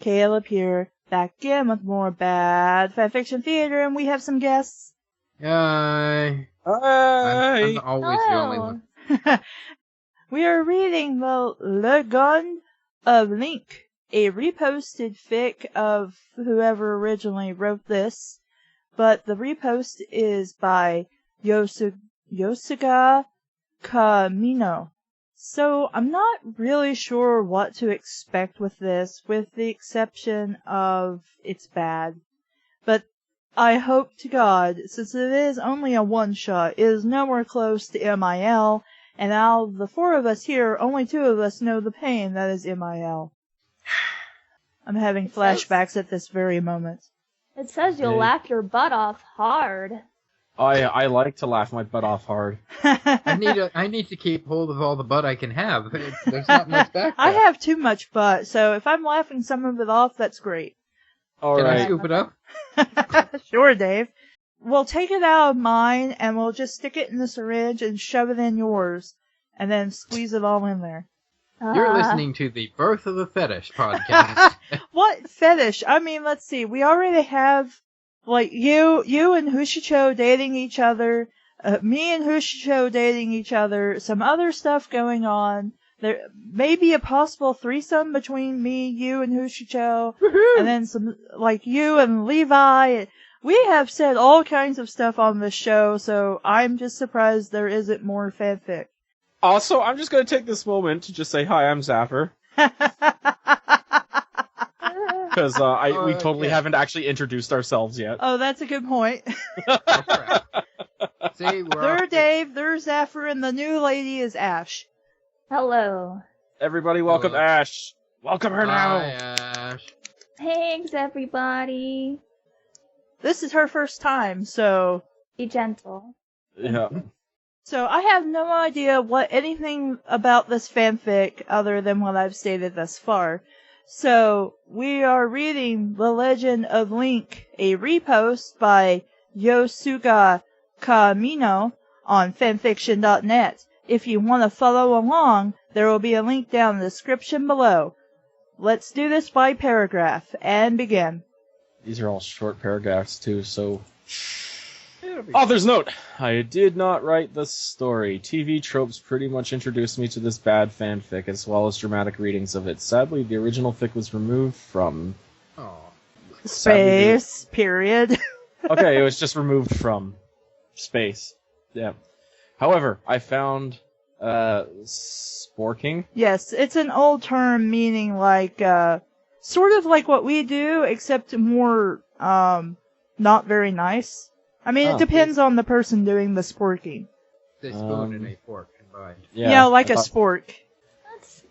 Caleb here, back again with more Bad Fanfiction Theater, and we have some guests. Hi. Hi. I'm always the only one. We are reading the Legund of Link, a reposted fic of whoever originally wrote this, but the repost is by Yosuga Kamino. So I'm not really sure what to expect with this, with the exception of it's bad. But I hope to God, since it is only a one-shot, it is nowhere close to MIL, and out of the four of us here, only two of us know the pain that is MIL. I'm having flashbacks at this very moment. It says you'll laugh your butt off hard. I like to laugh my butt off hard. I need to keep hold of all the butt I can have. There's not much back there. I have too much butt, so if I'm laughing some of it off, that's great. Can I scoop it up? Sure, Dave. We'll take it out of mine, and we'll just stick it in the syringe and shove it in yours, and then squeeze it all in there. You're listening to the Birth of the Fetish podcast. What fetish? I mean, let's see. We already have, like, you and Hushicho dating each other, me and Hushicho dating each other, some other stuff going on. There may be a possible threesome between me, you, and Hushicho, and then some, like, you and Levi. We have said all kinds of stuff on this show, so I'm just surprised there isn't more fanfic. Also, I'm just going to take this moment to just say, hi, I'm Zapper. Because we totally haven't actually introduced ourselves yet. Oh, that's a good point. See, There's Dave, there's Zaffer, and the new lady is Ash. Hello. Everybody welcome Ash. Welcome her now. Hi, Ash. Thanks, everybody. This is her first time, so... Be gentle. Yeah. So I have no idea anything about this fanfic other than what I've stated thus far. So we are reading The Legend of Link, a repost by Yosuga Kamino on fanfiction.net. If you want to follow along, there will be a link down in the description below. Let's do this by paragraph and begin. These are all short paragraphs too, so... Author's note! I did not write the story. TV tropes pretty much introduced me to this bad fanfic, as well as dramatic readings of it. Sadly, the original fic was removed from... Space, period. Okay, it was just removed from space. Yeah. However, I found, sporking. Yes, it's an old term meaning like, sort of like what we do, except more, not very nice. I mean, it depends on the person doing the sporking. They spoon and a fork combined. Yeah, like a spork.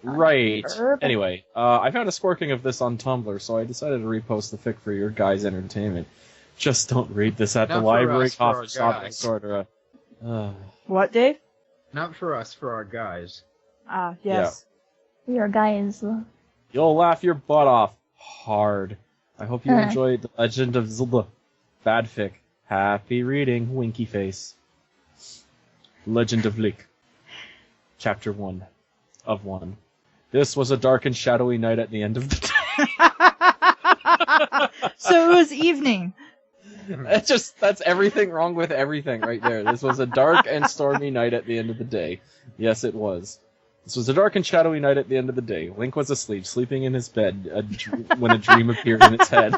Right. Anyway, I found a sporking of this on Tumblr, so I decided to repost the fic for your guys' entertainment. Just don't read this at the library, coffee shop, etc. What, Dave? Not for us, for our guys. Ah, yes. Yeah. Your guys. You'll laugh your butt off hard. I hope you enjoyed The Legend of Zelda. Bad fic. Happy reading, winky face. Legend of Link. Chapter 1 of 1. This was a dark and shadowy night at the end of the day. So it was evening. That's everything wrong with everything right there. This was a dark and stormy night at the end of the day. Yes, it was. This was a dark and shadowy night at the end of the day. Link was asleep, sleeping in his bed, when a dream appeared in its head.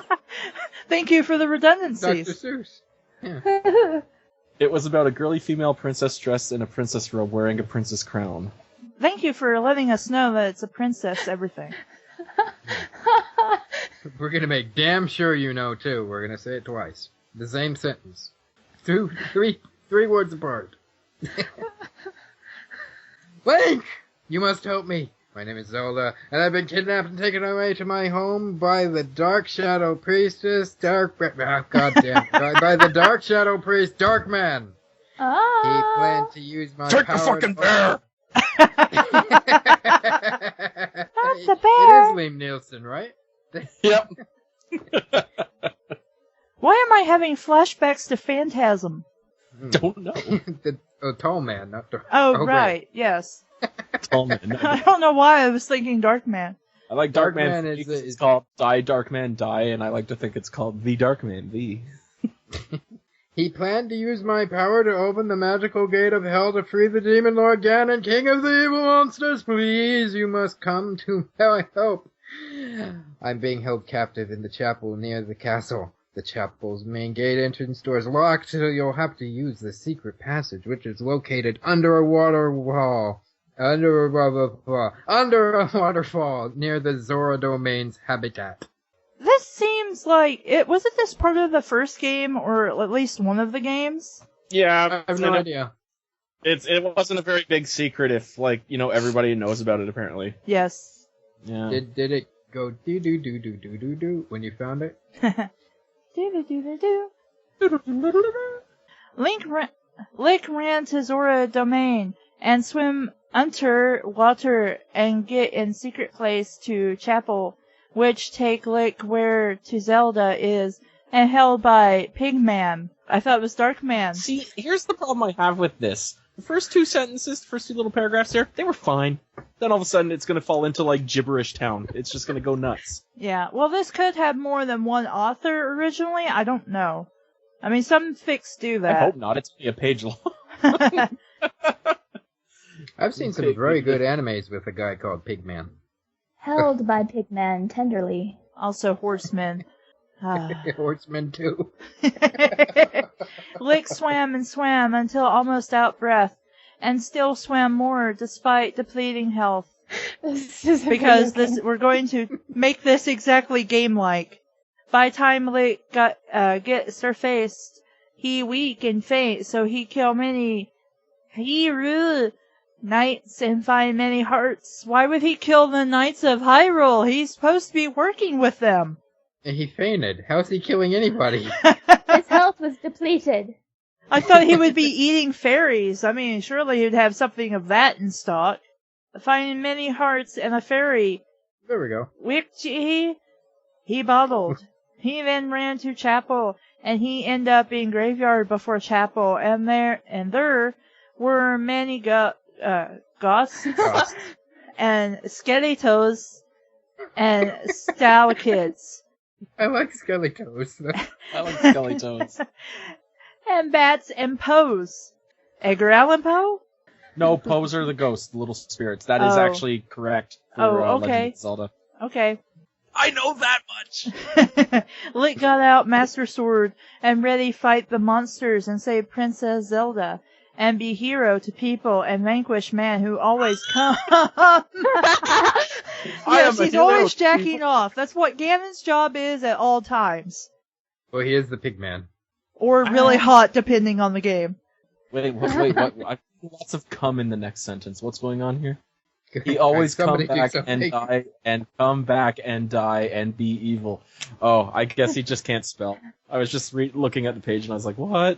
Thank you for the redundancies. Dr. Seuss. Yeah. It was about a girly female princess dressed in a princess robe wearing a princess crown. Thank you for letting us know that it's a princess everything. We're gonna make damn sure you know, too. We're gonna say it twice. The same sentence. Three words apart. Link! You must help me. My name is Zelda, and I've been kidnapped and taken away to my home by the Dark Shadow Priestess, by the Dark Shadow Priest, Darkman. He planned to use my Take power... the fucking bear! That's a bear! It is Liam Nielsen, right? Yep. Why am I having flashbacks to Phantasm? Don't know. Tall man, not Dark. Oh, right, yes. Tall man. I don't know why I was thinking Dark Man. I like Darkman Darkman because it's called Die Darkman Die, and I like to think it's called The Darkman The. He planned to use my power to open the magical gate of hell to free the demon Lord Ganon, king of the evil monsters. Please, you must come to my help. I'm being held captive in the chapel near the castle. The chapel's main gate entrance door is locked, so you'll have to use the secret passage, which is located under a waterfall. Under a waterfall near the Zora Domain's habitat. This seems like wasn't this part of the first game, or at least one of the games? Yeah, I have no idea. It wasn't a very big secret if, everybody knows about it, apparently. Yes. Yeah. Did it go do when you found it? Link ran to Zora Domain and swim under water and get in secret place to chapel, which take Lick where to Zelda is, and held by Pigman. I thought it was Darkman. See, here's the problem I have with this. The first two sentences, the first two little paragraphs there, they were fine. Then all of a sudden it's going to fall into, gibberish town. It's just going to go nuts. Yeah, well, this could have more than one author originally. I don't know. I mean, some fics do that. I hope not. It's only a page long. I've seen some very good animes with a guy called Pigman. Held by Pigman tenderly. Also, horsemen. Horsemen too. Lick swam and swam until almost out breath, and still swam more despite depleting health. Because we're going to make this exactly game-like. By time Lick gets surfaced, he weak and faint, so he kill many knights and find many hearts. Why would he kill the knights of Hyrule? He's supposed to be working with them. And he fainted. How's he killing anybody? His health was depleted. I thought he would be eating fairies. I mean, surely he'd have something of that in stock. Finding many hearts and a fairy. There we go. Which he bottled. He then ran to chapel, and he ended up in graveyard before chapel, and there were many ghosts and skeletons and stalakids. I like skeletons. I like skeletons. And bats and Poes. Edgar Allan Poe? No, Poes are the ghosts, the little spirits. That is actually correct for okay. Legend of Zelda. Okay. I know that much! Lick got out Master Sword and ready fight the monsters and save Princess Zelda. And be hero to people and vanquish man who always come. Yes, he's always jacking off. That's what Ganon's job is at all times. Well, he is the Pigman. Or really hot, depending on the game. Wait, what? I feel lots of come in the next sentence. What's going on here? He always come back and die, and come back and die, and be evil. Oh, I guess he just can't spell. I was just looking at the page, and I was like, what?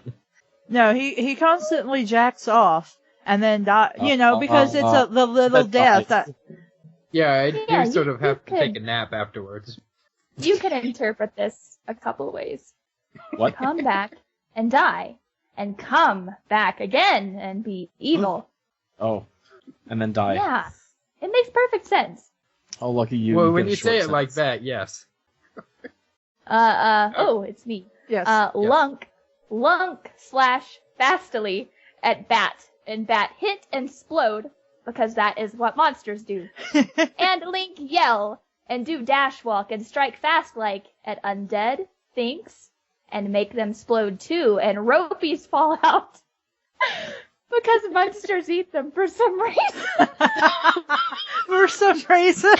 No, he constantly jacks off, and then die, because it's the little death. Yeah, you sort of have to take a nap afterwards. You can interpret this a couple ways. What? Come back and die, and come back again and be evil. Oh, and then die. Yeah, it makes perfect sense. Oh, lucky you. Well, when you say it like that, yes. It's me. Yes. Lunk/fastily at bat, and bat hit and explode, because that is what monsters do. And Link yell, and do dash walk and strike fast like at undead things, and make them explode too, and ropies fall out. Because monsters eat them for some reason. For some reason.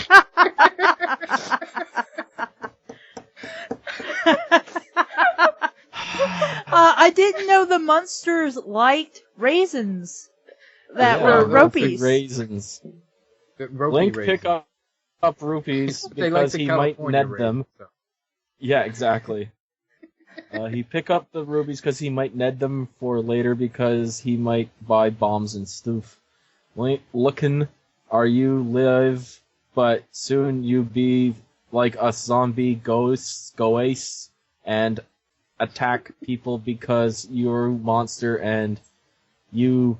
I didn't know the monsters liked raisins that were ropies. Raisins. Link raisins. pick up rupees They like because the he might California ned them. raisins, so. Yeah, exactly. He pick up the rubies because he might ned them for later because he might buy bombs and stuff. Lookin', are you live, but soon you be like a zombie ghost and attack people because you're monster and you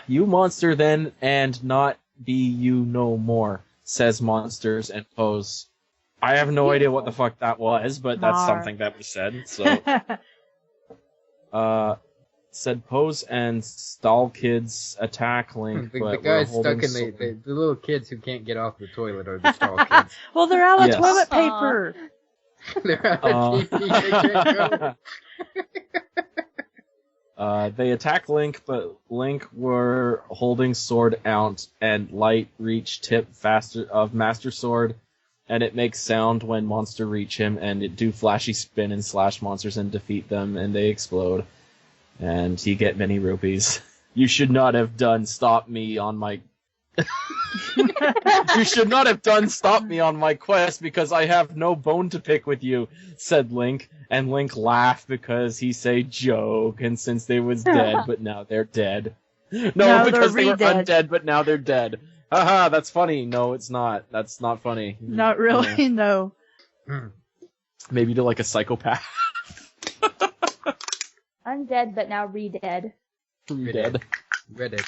monster then and not be you no more. says monsters, and Pose. I have no idea what the fuck that was, but that's something that was said. So, said Pose and Stall Kids attack Link. The but guys we're stuck in the little kids who can't get off the toilet are the stall kids. Well, they're out of Yes. toilet paper. They're out of TP, they can't go. They attack Link, but Link were holding sword out and light reach tip faster of Master Sword, and it makes sound when monster reach him, and it do flashy spin and slash monsters and defeat them, and they explode. And he get many rupees. You should not have done stop me on my... You should not have done stop me on my quest because I have no bone to pick with you, said Link. And Link laughed because he say joke, and since they was dead, but now they're dead. No, Now because they're they were re-dead. undead, but now they're dead. Haha, that's funny. No, it's not. That's not funny. Not really, no. Maybe to like a psychopath. Undead, but now re-dead. Dead. Reddit.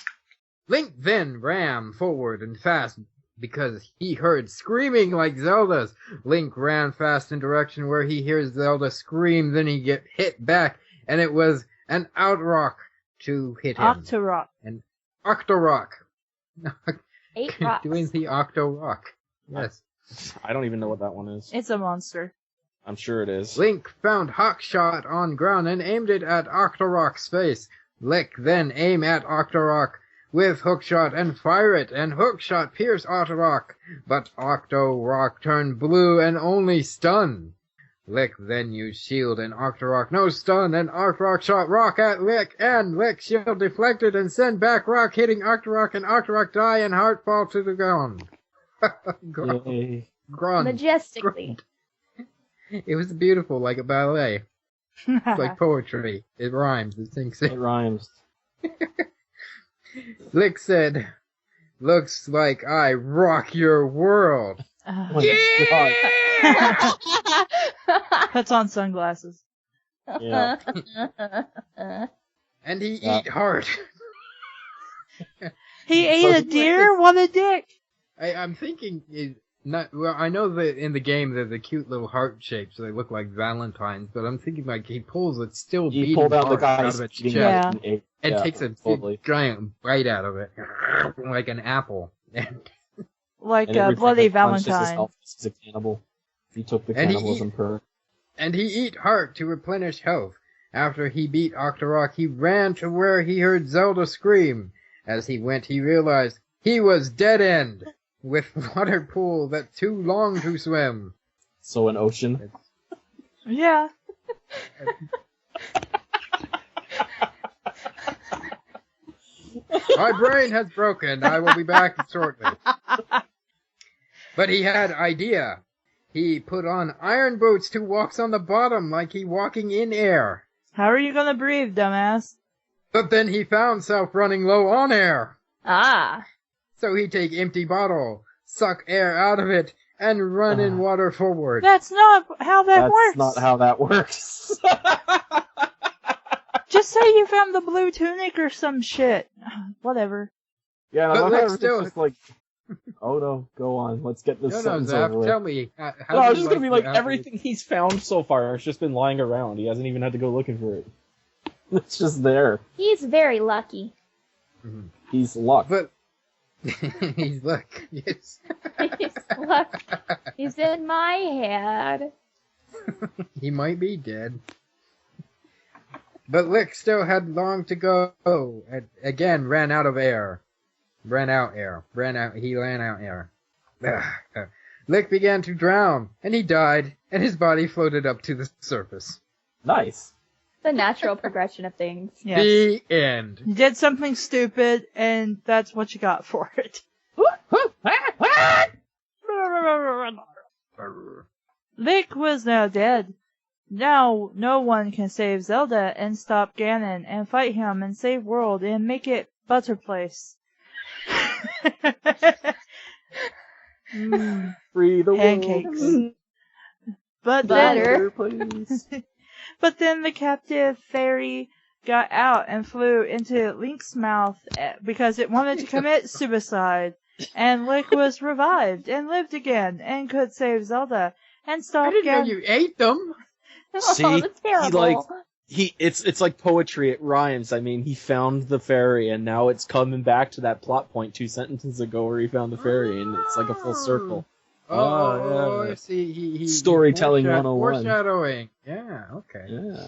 Link then ran forward and fast because he heard screaming like Zelda's. Link ran fast in direction where he hears Zelda scream, then he get hit back, and it was an Outrock to hit him. Octorock. An Octorock. 8 rocks. Doing the Octorock. Yes. I don't even know what that one is. It's a monster. I'm sure it is. Link found Hawkshot on ground and aimed it at Octorock's face. Link then aim at Octorock with Hookshot and fire it, and Hookshot pierced Octorock, but Octorock turned blue and only stun. Lick then used shield and Octorock no stun, and Octorock shot rock at Lick, and Lick shield deflected and sent back rock hitting Octorock, and Octorock die and heart fall to the ground. Yay. Grunt. Majestically. It was beautiful, like a ballet. It's like poetry. It rhymes. It sinks It in. rhymes. Lick said, "Looks like I rock your world." Oh my God. Puts on sunglasses. Yeah. And he Yeah. eat hard. He ate a deer? What a dick! I'm thinking well, I know that in the game they're the cute little heart shapes, so they look like Valentines, but I'm thinking like he pulls a still He beating pulled out the heart out guy's of its eating chest Yeah. and ate. and Yeah, takes a totally. big, giant bite out of it, like an apple. Like And a every bloody time he punches Valentine. himself, he's a cannibal. He took the And he cannibalism per. And he eat heart to replenish health. After he beat Octorock, he ran to where he heard Zelda scream. As he went, he realized he was dead end, with water pool that's too long to swim. So an ocean. Yeah. My brain has broken. I will be back shortly. But he had idea. He put on iron boots to walk on the bottom like he walking in air. How are you gonna breathe, dumbass? But then he found self running low on air. Ah. So he take empty bottle, suck air out of it, and run in water forward. That's not how that That's works. not how that works. Just say you found the blue tunic or some shit. Whatever. Yeah, But I love how like, it's still- just like, oh no, go on, let's get this No, sentence Zap, over with. tell me. How No, I was do you just gonna be like, the everything he's found so far has just been lying around. He hasn't even had to go looking for it. It's just there. He's very lucky. Mhm. He's luck. But he's like, yes. He's lucky. He's in my head. He might be dead. But Lick still had long to go, and again ran out of air. He ran out air. Lick began to drown, and he died, and his body floated up to the surface. Nice. The natural progression of things. Yes. The end. You did something stupid, and that's what you got for it. Lick was now dead. Now no one can save Zelda and stop Ganon and fight him and save world and make it butter place. Free the Pancakes. world. But Butter. Please. But then the captive fairy got out and flew into Link's mouth because it wanted to commit suicide. And Link was revived and lived again and could save Zelda and stop I didn't know Ganon. you ate them. See, Oh, that's terrible. It's like poetry. It rhymes. I mean, he found the fairy, and now it's coming back to that plot point 2 sentences ago where he found the fairy, and it's like a full circle. Oh, yeah. I see. He Storytelling 101. Foreshadowing. Yeah, okay. Yeah.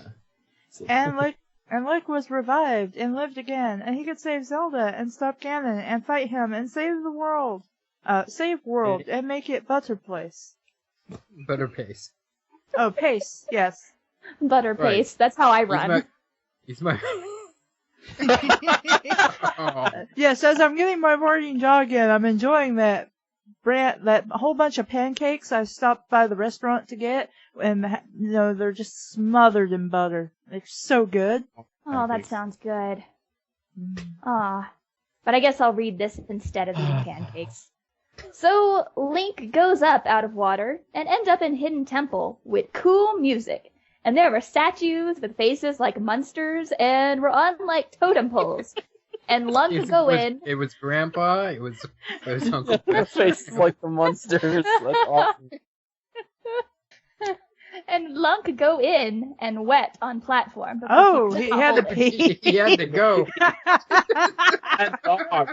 And Link was revived and lived again, and he could save Zelda and stop Ganon and fight him and save the world. Save world and make it better place. Better pace. Oh, pace, yes. Butter Right. paste. That's how I run. He's my... Oh. Yes, as I'm getting my morning jog in, I'm enjoying that whole bunch of pancakes I stopped by the restaurant to get, and they're just smothered in butter. They're so good. Oh, that sounds good. Ah, but I guess I'll read this instead of eating pancakes. So Link goes up out of water and ends up in Hidden Temple with cool music. And there were statues with faces like monsters and were on like totem poles. And Lunk could go in. It was Grandpa. It was Uncle. Their faces like the monsters. That's awesome. And Lunk could go in and wet on platform. because Oh, was he had to cold. pee. He had to go. And dog.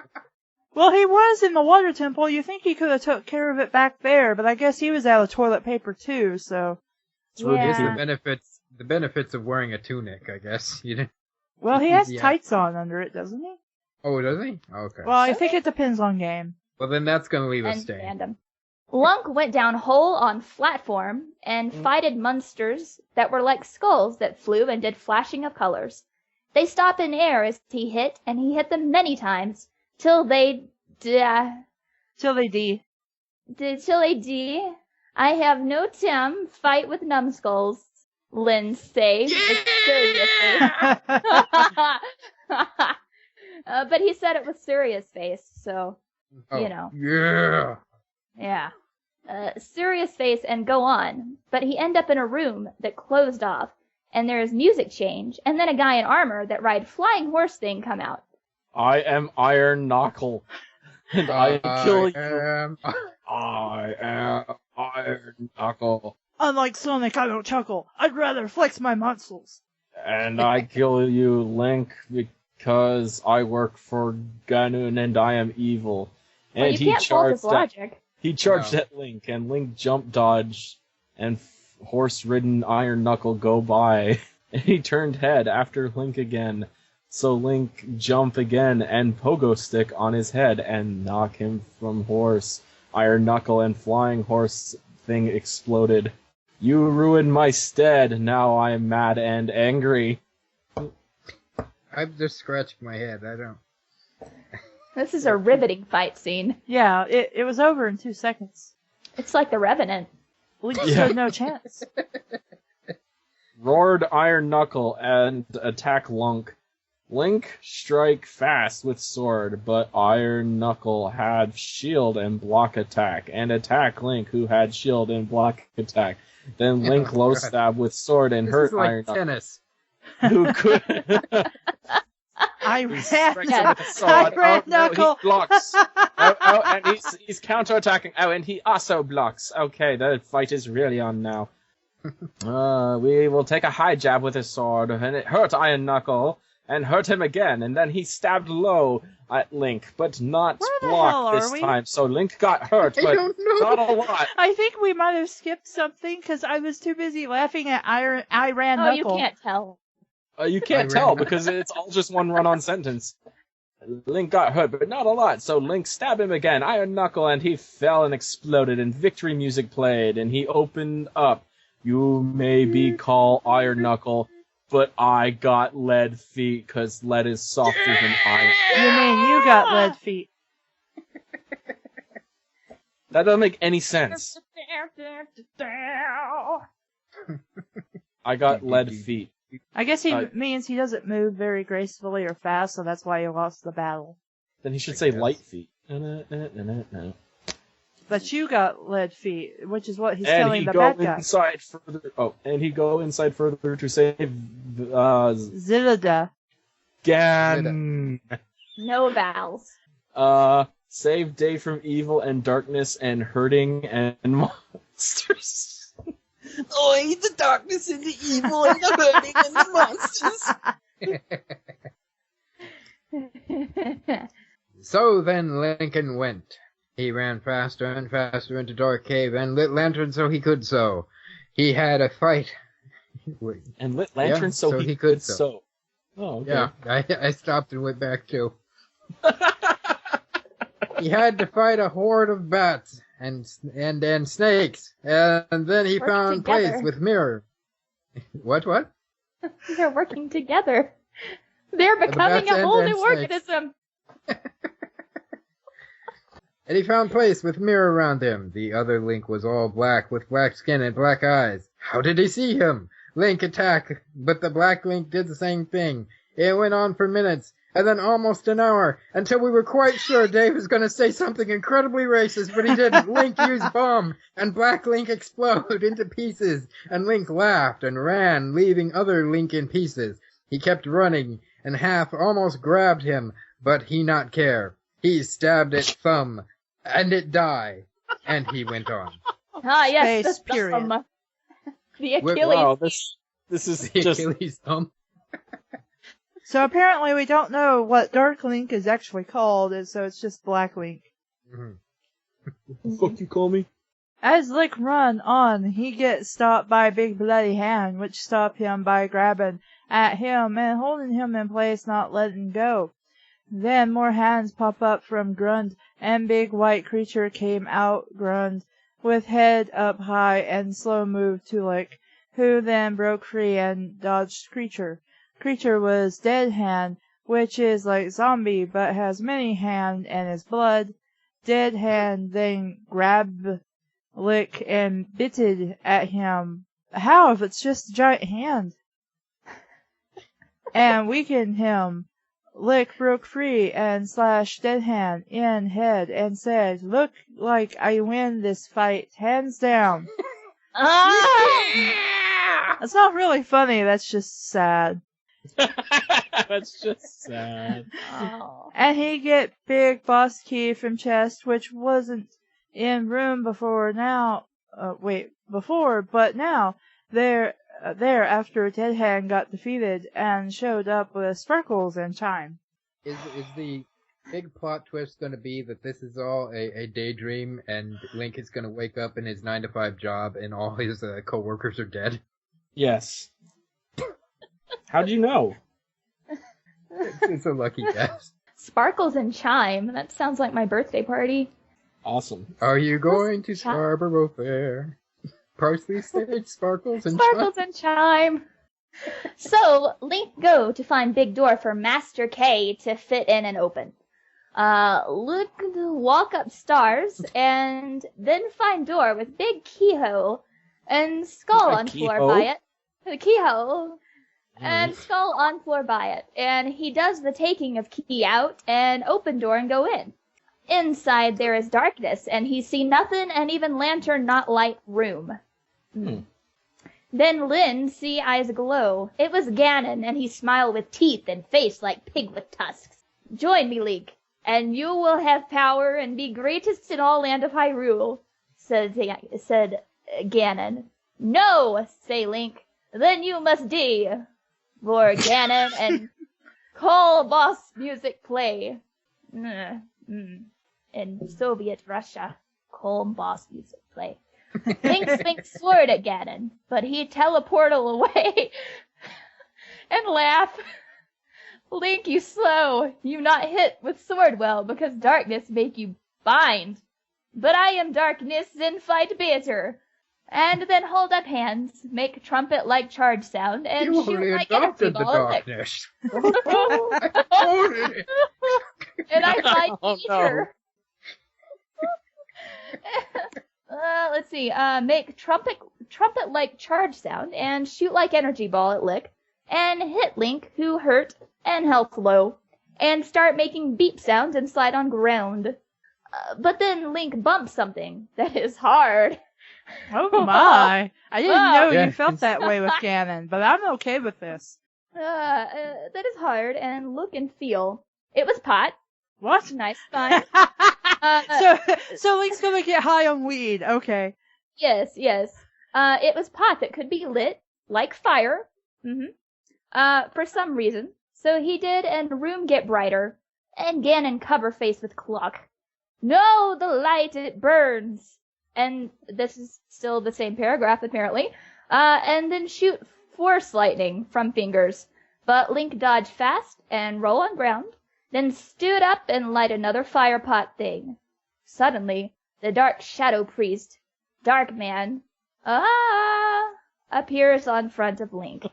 Well, he was in the water temple. You think he could have took care of it back there, but I guess he was out of toilet paper too, so. Here's Yeah. the benefits of wearing a tunic, I guess. You didn't... Well, he has Yeah. tights on under it, doesn't he? Oh, does he? Okay. Well, I think it depends on game. Well, then that's gonna leave a And stain. fandom. Lunk went down hole on platform and fighted monsters that were like skulls that flew and did flashing of colors. They stopped in air as he hit, and he hit them many times till they Till they D. I have no Tim fight with numbskulls. Lynn say seriously. But he said it with serious face, so Oh, you know. Yeah. Yeah. Serious face and go on. But he end up in a room that closed off, and there's music change, and then a guy in armor that ride flying horse thing come out. I am Iron Knuckle, and I kill you. am- I am Iron Knuckle, Unlike Sonic, I don't chuckle. I'd rather flex my muscles. and I kill you, Link, because I work for Ganon and I am evil. And Well, you can't fault his logic. He charged at Link, and Link jump dodged, and horse-ridden Iron Knuckle go by. And he turned head after Link again. So Link jump again and pogo stick on his head and knock him from horse. Iron Knuckle and flying horse thing exploded. You ruined my stead. Now I am mad and angry. I'm just scratching my head. I don't. This is a riveting fight scene. Yeah, it was over in 2 seconds. It's like the Revenant. Link Yeah. stood no chance. Roared Iron Knuckle and attack Link. Link strike fast with sword, but Iron Knuckle had shield and block attack, and attack Link, who had shield and block attack. Then Link low God. stab with sword and This hurt is like Iron Knuckle, tennis. who could. I He ran. strikes him with a sword. Iron No, Knuckle. he blocks. And he's counterattacking. Oh, and he also blocks. Okay, the fight is really on now. We will take a high jab with his sword, and it hurt Iron Knuckle, and hurt him again, and then he stabbed low at Link, but not Where the hell blocked are this we? time. So Link got hurt, I but don't know. not a lot. I think we might have skipped something because I was too busy laughing at I ran Oh, Knuckle. you can't tell. You can't I tell ran- because it's all just one run-on sentence. Link got hurt, but not a lot, so Link stabbed him again, Iron Knuckle, and he fell and exploded, and victory music played, and he opened up. You may be called Iron Knuckle, but I got lead feet, because lead is softer than iron. You mean you got lead feet? That doesn't make any sense. I got lead feet. I guess he means he doesn't move very gracefully or fast, so that's why he lost the battle. Then he should I say guess. light feet. No. But you got lead feet, which is what he's And telling he the go bad guy. inside further. Oh, and he go inside further to save Zelda. Gan. No vowels. Save day from evil and darkness and hurting and monsters. Oi, the darkness and the evil and the hurting and the monsters. So then Lincoln went. He ran faster and faster into dark cave and lit lantern so he could sew. He had a fight. And lit lantern so he could sew. Oh, okay. Yeah, I stopped and went back too. He had to fight a horde of bats and snakes, and then he found place with Mirror. What? They're working together. They're becoming a whole new organism. And he found place with Mirror around him. The other Link was all black with black skin and black eyes. How did he see him? Link attacked, but the black Link did the same thing. It went on for minutes, and then almost an hour, until we were quite sure Dave was going to say something incredibly racist, but he didn't. Link used bomb, and Black Link exploded into pieces, and Link laughed and ran, leaving other Link in pieces. He kept running, and Half almost grabbed him, but he not care. He stabbed its thumb, and it died, and he went on. Ah, yes, Space, the period. thumb. The Achilles. Wow, this is The just... Achilles thumb. So apparently we don't know what Dark Link is actually called, and so it's just Black Link. Mhm. What the fuck you call me? As Link run on, he gets stopped by a big bloody hand, which stopped him by grabbing at him and holding him in place, not letting go. Then more hands pop up from Grund, and big white creature came out Grund, with head up high and slow move to Lick, who then broke free and dodged Creature. Creature was Dead Hand, which is like zombie but has many hand and is blood. Dead Hand then grabbed Lick and bitted at him. How if it's just a giant hand? And weakened him. Lick broke free and slashed Dead Hand in head and said, "Look like I win this fight, hands down." Ah! That's not really funny, that's just sad. That's just sad. Oh. And he get big boss key from chest, which wasn't in room before now. But now there after Dead Hand got defeated and showed up with Sparkles and Chime. Is the big plot twist going to be that this is all a daydream and Link is going to wake up in his 9-to-5 job and all his co-workers are dead? Yes. How do you know? It's a lucky guess. Sparkles and Chime. That sounds like my birthday party. Awesome. Are you going to Scarborough Fair? Parsley stage, Sparkles and Sparkles and Chime. So, Link go to find big door for Master K to fit in and open. Walk up stairs and then find door with big keyhole and skull on floor by it. The keyhole. And skull on floor by it. And he does the taking of key out and open door and go in. Inside there is darkness and he see nothing and even lantern not light room. Then Lynn see eyes glow. It was Ganon and he smile with teeth and face like pig with tusks. Join me, Link, and you will have power and be greatest in all land of Hyrule, said Ganon. No, say Link, then you must die. For Ganon and call boss music play. In Soviet Russia, call boss music play. Link swings sword at Ganon, but he teleportal away and laugh. Link, you slow. You not hit with sword well because darkness make you bind. But I am darkness and fight better. And then hold up hands, make trumpet-like charge sound, and you shoot only like adopted energy the ball. darkness. And I fight Oh, better. Let's see. Make trumpet-like charge sound and shoot like energy ball at Lick, and hit Link, who hurt and health low, and start making beep sounds and slide on ground. But then Link bumps something that is hard. Oh my! I didn't know Yeah. you felt that way with Ganon, but I'm okay with this. That is hard and look and feel. It was pot. What? Nice fun. So Link's gonna get high on weed. Okay. Yes. It was pot that could be lit, like fire. For some reason. So he did, and the room get brighter, and Ganon cover face with clock. No, the light, it burns. And this is still the same paragraph, apparently. And then shoot force lightning from fingers. But Link dodged fast and roll on ground, then stood up and light another fire pot thing. Suddenly, the dark shadow priest, Dark Man, appears on front of Link.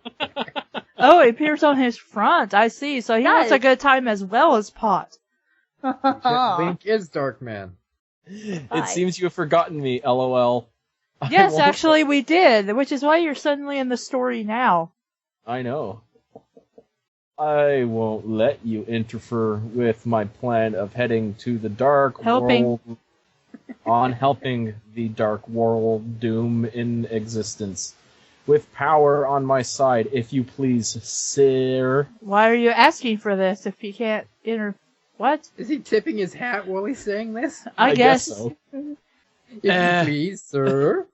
Oh, it appears on his front. I see. So he wants a good time as well as pot. Link is Dark Man. It seems you have forgotten me, LOL. Yes, actually we did, which is why you're suddenly in the story now. I know. I won't let you interfere with my plan of heading to the dark world. Helping the dark world doom in existence. With power on my side, if you please, sir. Why are you asking for this if you can't What? Is he tipping his hat while he's saying this? I guess so. If you please, sir.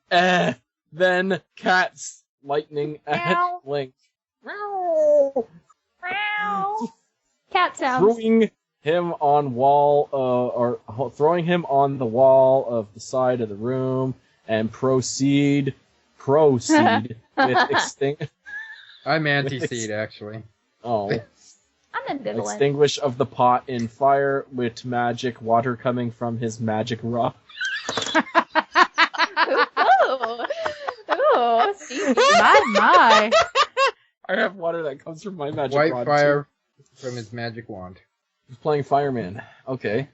Then cats lightning at Link. Cat sounds. Throwing him on throwing him on the wall of the side of the room and proceed with I'm anti-seed, actually. Oh. I'm ambivalent. Extinguish of the pot in fire with magic water coming from his magic rod. Ooh, Stevie. My. I have water that comes from my magic White rod. fire from his magic wand. He's playing fireman. Okay.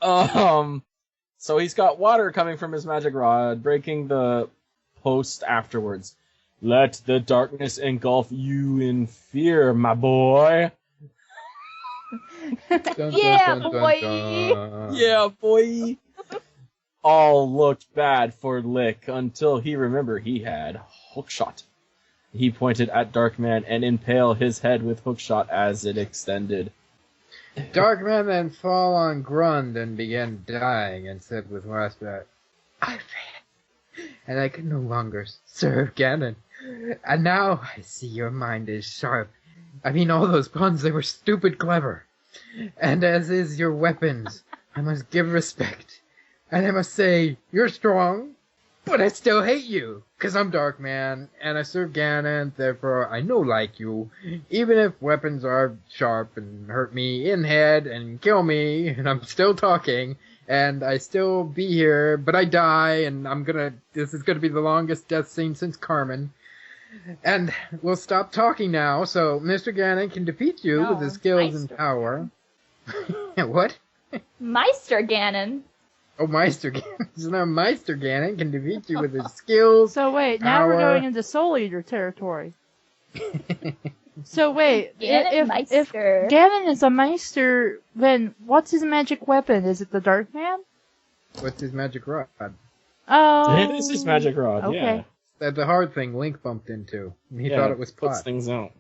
So he's got water coming from his magic rod, breaking the post afterwards. Let the darkness engulf you in fear, my boy. Yeah, boy. All looked bad for Lick until he remembered he had hookshot. He pointed at Darkman and impaled his head with hookshot as it extended. Darkman then fell on Grund and began dying and said with last breath, I failed, and I can no longer serve Ganon. And now I see your mind is sharp. I mean, all those puns, they were stupid clever. And as is your weapons, I must give respect. And I must say, you're strong, but I still hate you, 'cause I'm Darkman, and I serve Ganon, therefore I no like you, even if weapons are sharp and hurt me in head and kill me, and I'm still talking, and I still be here, but I die, and this is gonna be the longest death scene since Carmen. And we'll stop talking now, so Mr. Ganon can defeat you with his skills and power. What? Meister Ganon. Oh, Meister Ganon. So now Meister Ganon can defeat you with his skills. So wait, now we're going into Soul Eater territory. So wait, if Ganon is a Meister, then what's his magic weapon? Is it the Dark Man? What's his magic rod? Oh. It is his magic rod, okay. Yeah. That's the hard thing Link bumped into. He thought it was pot. Puts things out.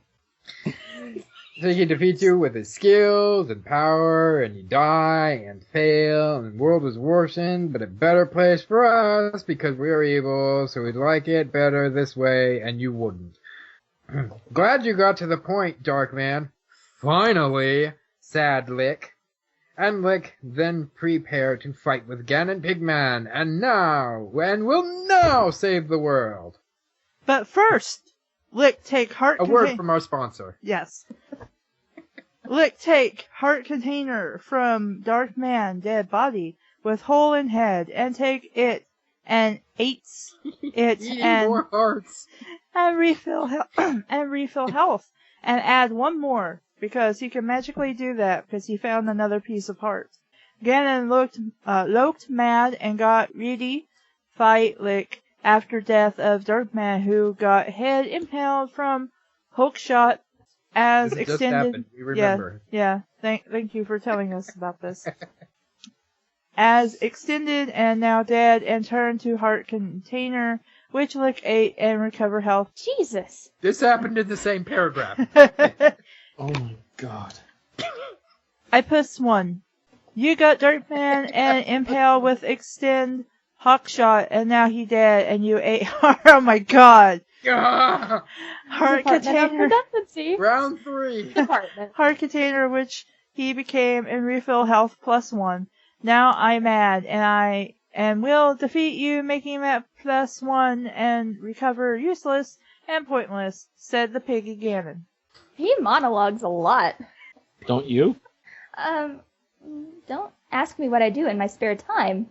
So he can defeat you with his skills and power, and you die and fail, and the world is worsened, but a better place for us because we're evil, so we'd like it better this way, and you wouldn't. Glad you got to the point, Darkman. Finally, sad Lick. And Lick then prepared to fight with Ganon Pigman, and will now save the world. But first, Lick take heart. A word from our sponsor. Yes. Lick take heart container from Dark Man dead body with hole in head and take it and eats it and more hearts and refill health and add one more because he can magically do that because he found another piece of heart. Ganon looked mad and got ready fight Lick after death of Darkman who got head impaled from hookshot as this extended. Just happened. We remember. Yeah. Thank you for telling us about this. As extended and now dead and turned to heart container, which Lick ate and recover health. Jesus. This happened in the same paragraph. Oh my god. I plus 1. You got Darkman and Impale with Extend Hawkshot, and now he dead, and you ate oh my god. Ah! Heart Department of Container. Redundancy. Round 3. Department. Heart Container, which he became, and refill health +1. Now I'm mad, and will defeat you, making that +1 and recover useless and pointless, said the piggy Ganon. He monologues a lot. Don't you? Don't ask me what I do in my spare time.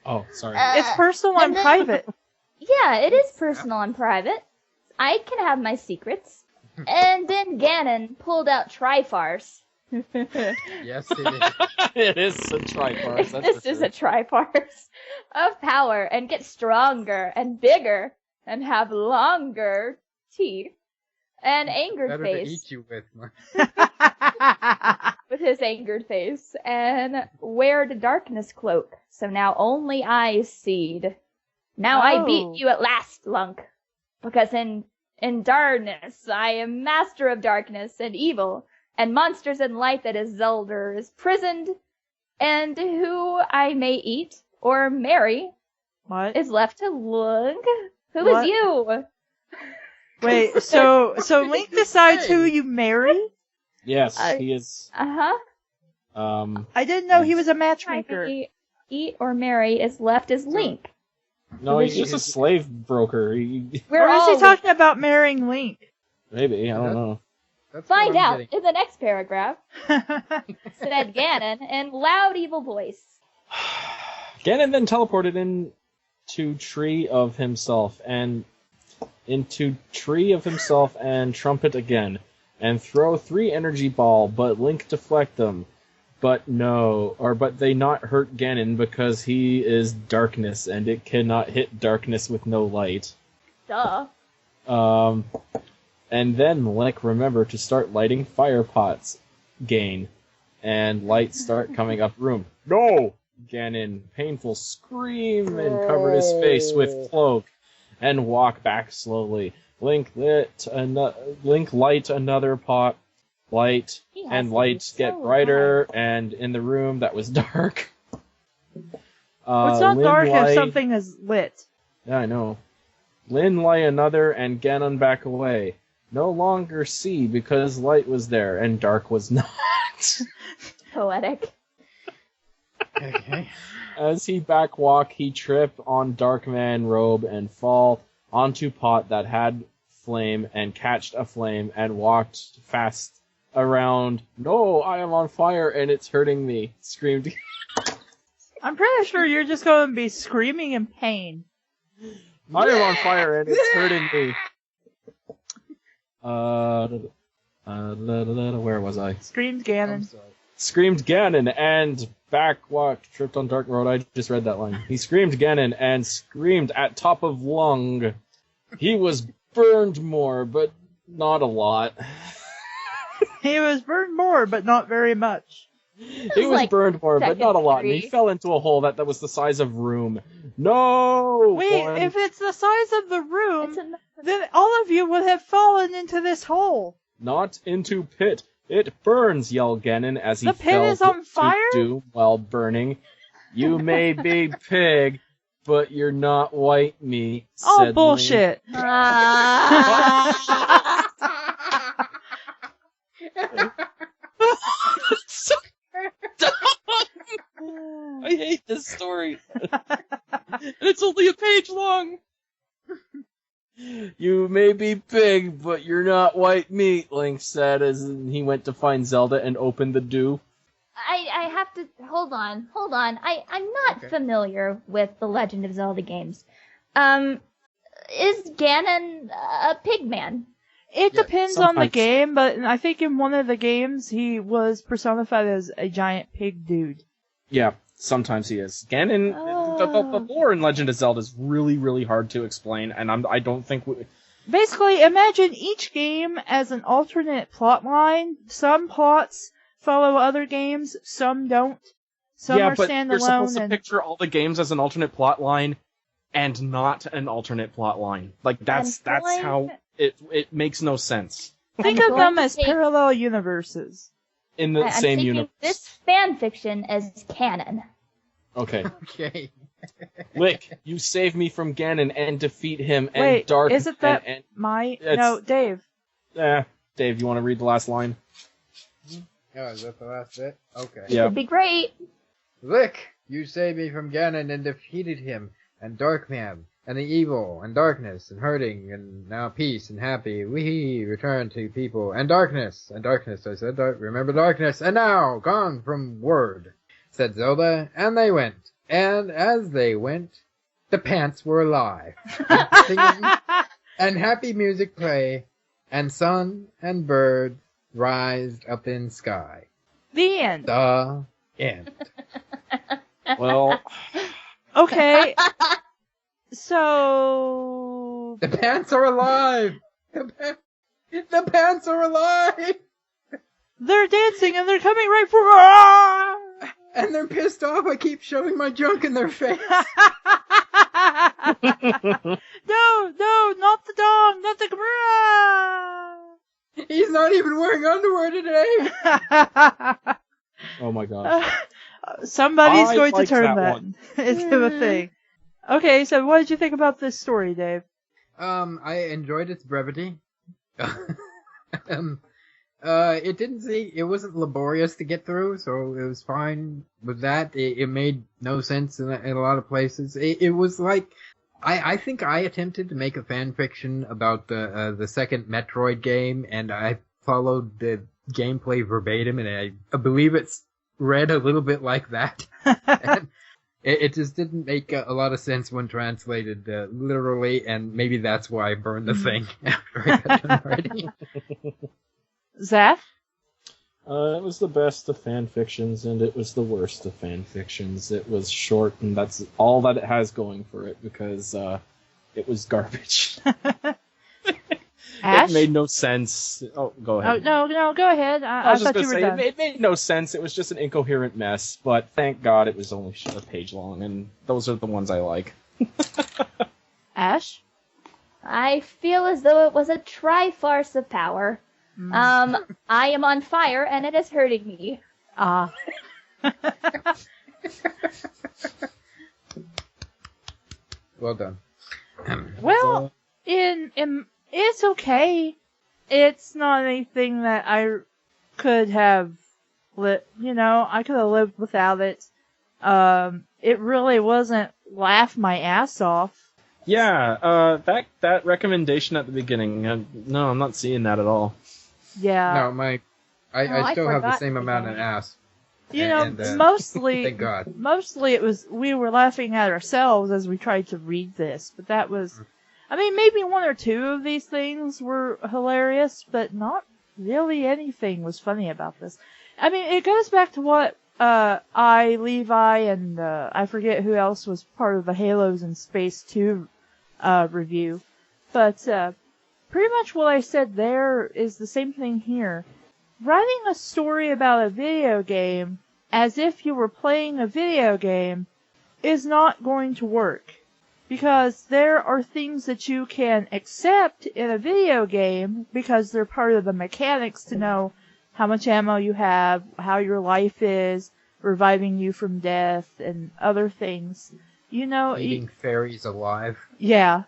Oh, sorry. It's personal and private. Yeah, it is personal and private. I can have my secrets. And then Ganon pulled out Trifarce. Yes, it is. It is a Trifarce. This is a Trifarce of power, and get stronger and bigger and have longer teeth and angered Better face. to eat you with, man. With his angered face, and wear the darkness cloak, so now only I seed. Now I Oh. beat you at last, Lunk, because in darkness I am master of darkness and evil, and monsters in light that is Zelda is prisoned, and who I may eat or marry What? is left to Lunk. Who What? is you? Wait, so Link decides who you marry? Yes, he is. Uh-huh. I didn't know he was a I matchmaker. may eat or marry is left as Link. No, he's just a slave broker. We're Or is all he talking about marrying Link? Maybe, I don't know. That's Find what I'm out getting. in the next paragraph, said Ganon in loud evil voice. Ganon then teleported into Tree of Himself and Trumpet again, and throw 3 energy ball, but Link deflect them. But they not hurt Ganon because he is darkness, and it cannot hit darkness with no light. Duh. And then Link remembered to start lighting fire pots. Gain. And lights start coming up room. No! Ganon, painful scream, and covered his face with cloak, and walk back slowly. Link light another pot. Light, He has and to lights be get so brighter, and in the room that was dark. Well, it's not Lin dark if light- something is lit. Yeah, I know. Lin lay another, and Ganon back away. No longer see, because light was there, and dark was not. Poetic. Okay. As he backwalk, he trip on Darkman robe and fall onto pot that had flame, and catched a flame, and walked fast around. No, I am on fire, and it's hurting me. Screamed. I'm pretty sure you're just going to be screaming in pain. I am on fire, and it's hurting me. Where was I? Screamed I'm Ganon. sorry. Screamed Ganon and backwalked, tripped on dark road. I just read that line. He screamed Ganon and screamed at top of lung. He was burned more, but not a lot. He was burned more, but not very much. He was like burned more, but second not a lot. And he degree. fell into a hole that was the size of room. No! Wait, One. if it's the size of the room, It's an- then all of you would have fallen into this hole. Not into pit. It burns, yelled Ganon as he The pit fell is on to fire? doom while burning. You may be pig, but you're not white meat, Oh, said Link. bullshit. So dumb. I hate this story. And it's only a page long. You may be pig, but you're not white meat, Link said as he went to find Zelda and opened the dew. I have to hold on. I'm not Okay. familiar with the Legend of Zelda games. Is Ganon a pig man? It Yeah, depends on the sometimes. game, but I think in one of the games he was personified as a giant pig dude. Yeah, sometimes he is. Ganon, the Oh. lore in Legend of Zelda is really, really hard to explain, and I don't think Basically, imagine each game as an alternate plot line. Some plots follow other games, some don't. Some yeah, are but you're supposed standalone to and picture all the games as an alternate plot line, and not an alternate plot line. Like that's going how it makes no sense think I'm of going them to as take- parallel universes. in the I'm same taking universe. this fanfiction as canon. Okay. Okay. Lick, you save me from Ganon and defeat him and Wait, Dark. isn't that and No, Dave. Dave, you want to read the last line? Oh, is that the last bit? Okay. Yeah. It'd be great. Lick, you saved me from Ganon and defeated him, and Darkman, and the evil, and darkness, and hurting, and now peace and happy. We return to people, and darkness, I said, remember darkness, and now gone from word, said Zelda, and they went. And as they went, the pants were alive, singing, and happy music play, and sun and bird rised up in sky. The end. The end. Well, Okay. So The pants are alive! The pants are alive! they're dancing and they're coming right for. And they're pissed off I keep showing my junk in their face. No, not the dog, not the. He's not even wearing underwear today. oh my gosh. Somebody's I going to liked turn that that one. into a thing. Okay, so what did you think about this story, Dave? I enjoyed its brevity. It wasn't laborious to get through, so it was fine with that. It made no sense in a lot of places. It was like, I think I attempted to make a fan fiction about the second Metroid game, and I followed the gameplay verbatim, and I believe it's read a little bit like that. And it just didn't make a lot of sense when translated literally, and maybe that's why I burned the thing after I got done writing. Zaf? It was the best of fan fictions, and it was the worst of fan fictions. It was short, and that's all that it has going for it, because it was garbage. Ash? It made no sense. Oh, go ahead. Oh, no, go ahead. I I was just thought you gonna were say, done. it made no sense. It was just an incoherent mess, but thank God it was only a page long, and those are the ones I like. Ash? I feel as though it was a tri-farce of power. I am on fire and it is hurting me. Ah. Well done. Well, it's okay. It's not anything that I could have I could have lived without it. It really wasn't laugh my ass off. Yeah, that recommendation at the beginning, no, I'm not seeing that at all. Yeah. No, I still have the forgot same the amount of game. ass. Mostly, Thank God. Mostly we were laughing at ourselves as we tried to read this, but that was, maybe one or two of these things were hilarious, but not really anything was funny about this. It goes back to what, Levi, and, I forget who else was part of the Halos in Space 2, review, but, pretty much what I said there is the same thing here. Writing a story about a video game as if you were playing a video game is not going to work. Because there are things that you can accept in a video game because they're part of the mechanics to know how much ammo you have, how your life is, reviving you from death, and other things. Eating fairies alive. Yeah.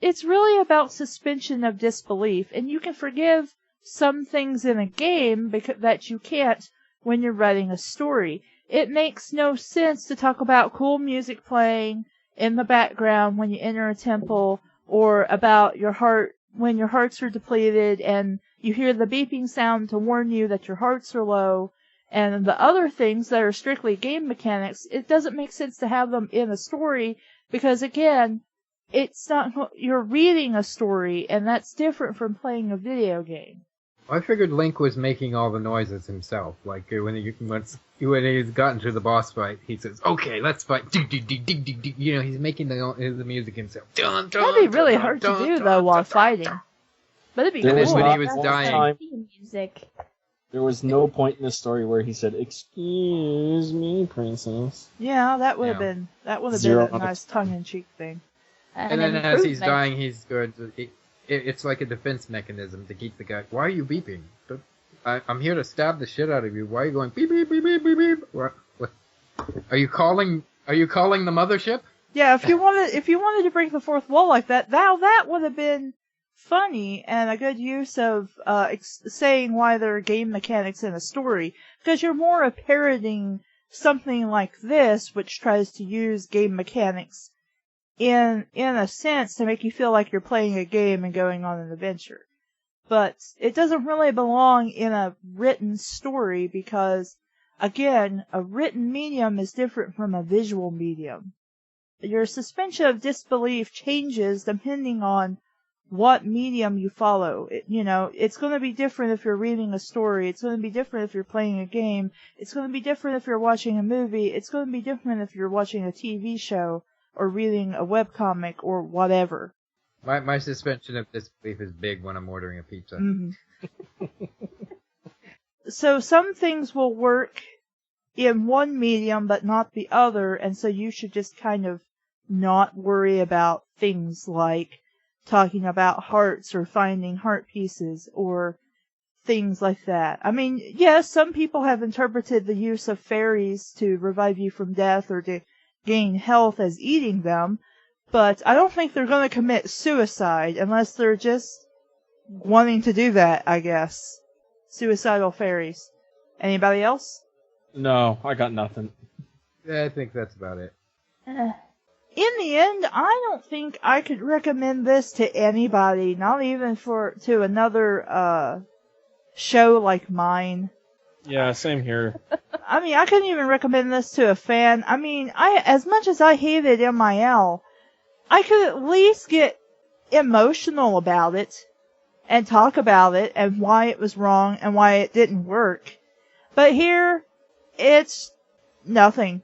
It's really about suspension of disbelief, and you can forgive some things in a game that you can't when you're writing a story. It makes no sense to talk about cool music playing in the background when you enter a temple, or about your heart when your hearts are depleted and you hear the beeping sound to warn you that your hearts are low, and the other things that are strictly game mechanics. It doesn't make sense to have them in a story because, again, it's not, you're reading a story, and that's different from playing a video game. I figured Link was making all the noises himself. Like when he's gotten to the boss fight, he says, "Okay, let's fight." He's making the music himself. Dun, dun, That'd be really dun, hard dun, to do, dun, though, dun, while dun, fighting. dun. But it'd be And then cool. when he was That's dying, Theme music. There was no point in the story where he said, "Excuse me, princess." Yeah, that would have Yeah. been a Zero out of nice tongue-in-cheek thing. and then as he's dying, he's going to. It's like a defense mechanism to keep the guy. Why are you beeping? I'm here to stab the shit out of you. Why are you going beep beep beep beep beep beep? What? Are you calling the mothership? Yeah, if you wanted to break the fourth wall like that, that would have been funny and a good use of saying why there are game mechanics in a story, because you're more parroting something like this, which tries to use game mechanics in a sense to make you feel like you're playing a game and going on an adventure. But it doesn't really belong in a written story because, again, a written medium is different from a visual medium. Your suspension of disbelief changes depending on what medium you follow. It's going to be different if you're reading a story. It's going to be different if you're playing a game. It's going to be different if you're watching a movie. It's going to be different if you're watching a TV show or reading a webcomic or whatever. My suspension of disbelief is big when I'm ordering a pizza. Mm-hmm. So some things will work in one medium but not the other, and so you should just kind of not worry about things like talking about hearts or finding heart pieces or things like that. I mean, yes, some people have interpreted the use of fairies to revive you from death or to gain health as eating them, but I don't think they're going to commit suicide unless they're just wanting to do that, I guess. Suicidal fairies. Anybody else? No, I got nothing. Yeah, I think that's about it. In the end, I don't think I could recommend this to anybody, not even to another show like mine. Yeah, same here. I mean, I couldn't even recommend this to a fan. I mean, as much as I hated MIL, I could at least get emotional about it and talk about it and why it was wrong and why it didn't work. But here, it's nothing.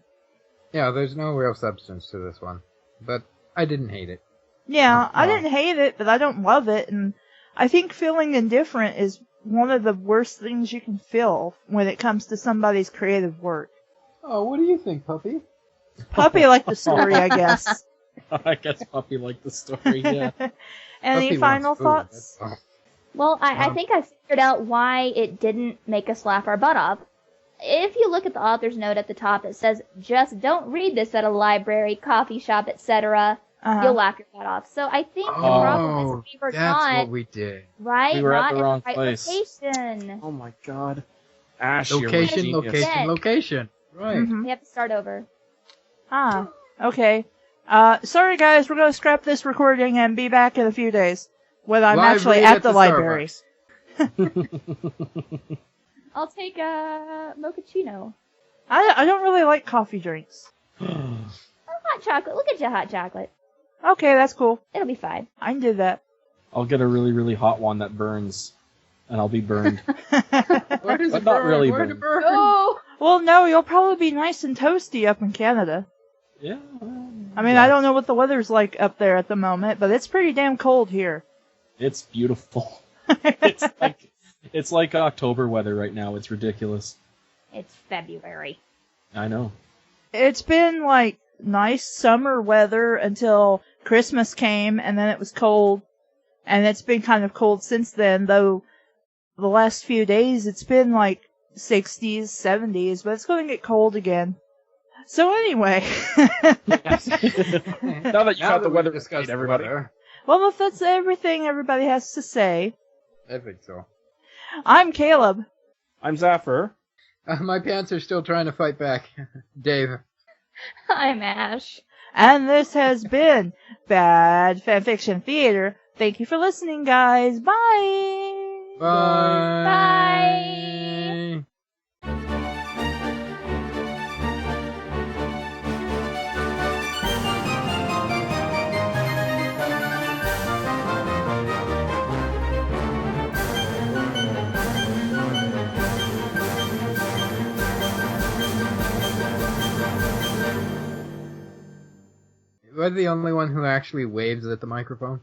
Yeah, there's no real substance to this one. But I didn't hate it. Yeah, No. I didn't hate it, but I don't love it, and I think feeling indifferent is one of the worst things you can feel when it comes to somebody's creative work. Oh, what do you think, Puppy? Puppy liked the story, I guess. I guess Puppy liked the story, yeah. Any Puppy final wants food, thoughts? that's all. Well, I think I figured out why it didn't make us laugh our butt off. If you look at the author's note at the top, it says, just don't read this at a library, coffee shop, etc. You'll laugh your butt off. So I think the problem is we were that's not, what we did. right? We were not at the in wrong the right place. location. Oh my god. Ash, you're a Location, genius. location, location. Right. Mm-hmm. We have to start over. Okay. Sorry guys, we're gonna scrap this recording and be back in a few days. When I'm Live actually read at at the the library. I'll take a mochaccino. I don't really like coffee drinks. Hot chocolate. Look at you, hot chocolate. Okay, that's cool. It'll be fine. I can do that. I'll get a really, really hot one that burns. And I'll be burned. Where does But it not burn? really Where burn. to burn? Oh! Well, no, you'll probably be nice and toasty up in Canada. Yeah. I mean, I don't know what the weather's like up there at the moment, but it's pretty damn cold here. It's beautiful. It's like October weather right now. It's ridiculous. It's February. I know. It's been like nice summer weather until Christmas came, and then it was cold. And it's been kind of cold since then, though the last few days it's been like 60s, 70s, but it's going to get cold again. So anyway. Now that you got the weather discussed discussed, everybody. Well, if that's everything everybody has to say, I think so. I'm Caleb. I'm Zafir. My pants are still trying to fight back. Dave. I'm Ash. And this has been Bad Fanfiction Theater. Thank you for listening, guys. Bye! Bye. Bye. Was the only one who actually waves at the microphone?